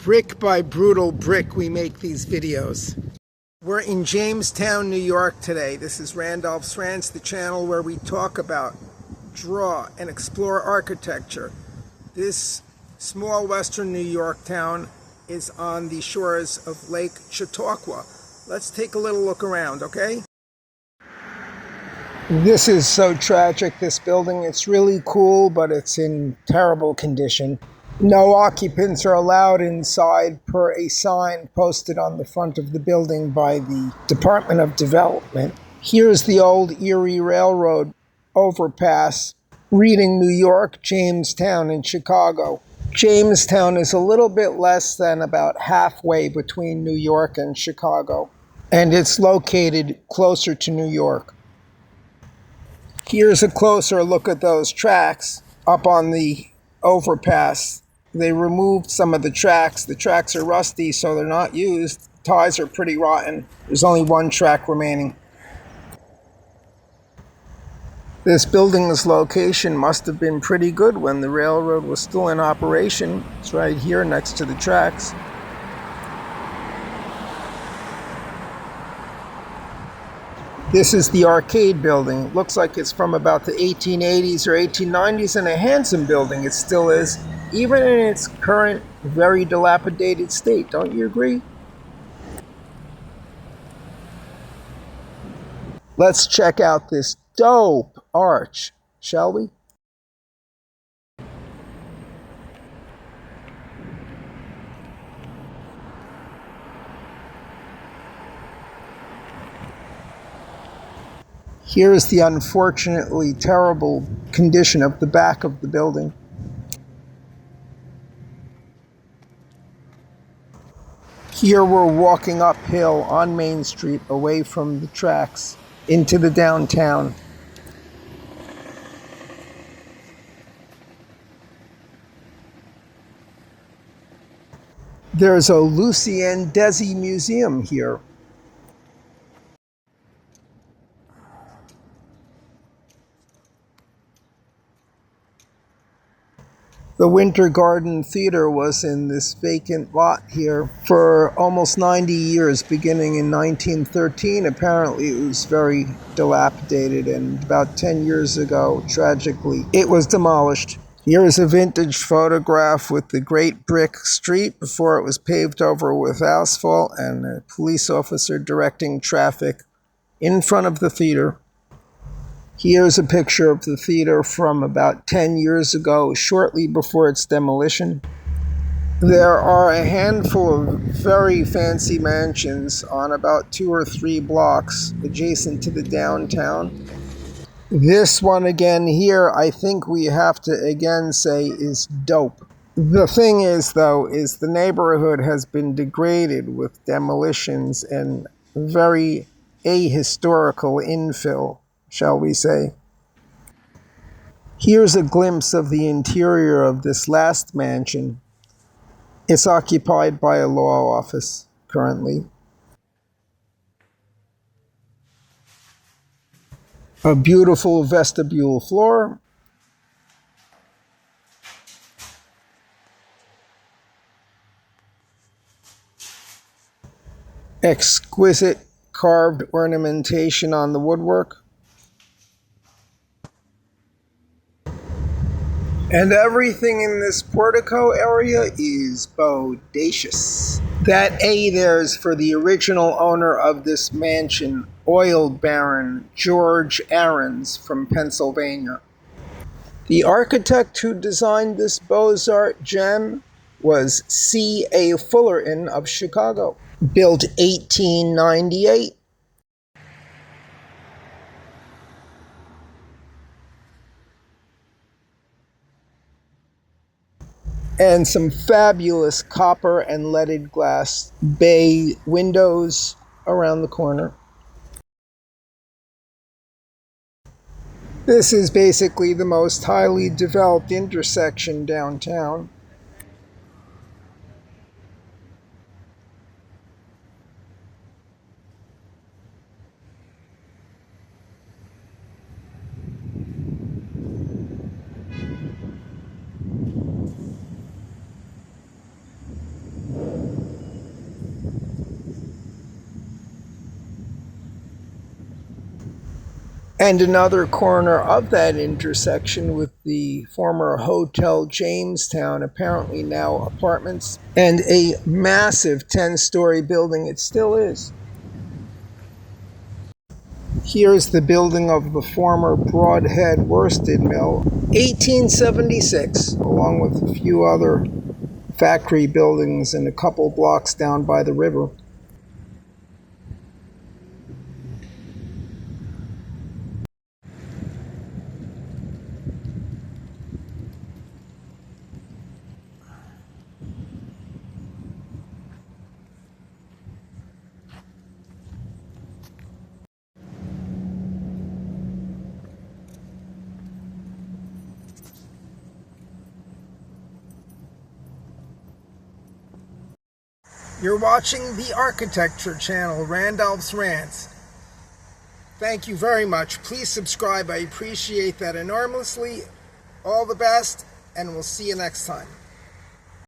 Brick by brutal brick, we make these videos. We're in Jamestown, New York today. This is Randolph's Ranch, the channel where we talk about, draw, and explore architecture. This small western New York town is on the shores of Lake Chautauqua. Let's take a little look around, okay? This is so tragic, this building. It's really cool, but it's in terrible condition. No occupants are allowed inside per a sign posted on the front of the building by the Department of Development. Here's the old Erie Railroad overpass reading New York, Jamestown, and Chicago. Jamestown is a little bit less than about halfway between New York and Chicago, and it's located closer to New York. Here's a closer look at those tracks up on the overpass. They removed some of the tracks. The tracks are rusty, so they're not used. Ties are pretty rotten. There's only one track remaining. This building's location must have been pretty good when the railroad was still in operation. It's right here next to the tracks. This is the arcade building. Looks like it's from about the 1880s or 1890s, and a handsome building it still is, even in its current, very dilapidated state. Don't you agree? Let's check out this dope arch, shall we? Here is the unfortunately terrible condition of the back of the building. Here we're walking uphill on Main Street away from the tracks into the downtown. There's a Lucien Desi museum here. The Winter Garden Theater was in this vacant lot here for almost 90 years, beginning in 1913. Apparently it was very dilapidated, and about 10 years ago, tragically, it was demolished. Here is a vintage photograph with the Great Brick Street before it was paved over with asphalt, and a police officer directing traffic in front of the theater. Here's a picture of the theater from about 10 years ago, shortly before its demolition. There are a handful of very fancy mansions on about 2 or 3 blocks adjacent to the downtown. This one again here, I think we have to again say is dope. The thing is, though, is the neighborhood has been degraded with demolitions and very ahistorical infill, shall we say. Here's a glimpse of the interior of this last mansion. It's occupied by a law office currently. A beautiful vestibule floor. Exquisite carved ornamentation on the woodwork. And everything in this portico area is bodacious. That A there's for the original owner of this mansion, oil baron George Aarons from Pennsylvania. The architect who designed this Beaux-Arts gem was C.A. Fullerton of Chicago, built 1898. And some fabulous copper and leaded glass bay windows around the corner. This is basically the most highly developed intersection downtown. and another corner of that intersection with the former Hotel Jamestown, apparently now apartments, and a massive 10-story building. It still is. Here's the building of the former Broadhead Worsted Mill, 1876, along with a few other factory buildings and a couple blocks down by the river. You're watching the Architecture Channel, Randolph's Rants. Thank you very much. Please subscribe. I appreciate that enormously. All the best, and we'll see you next time.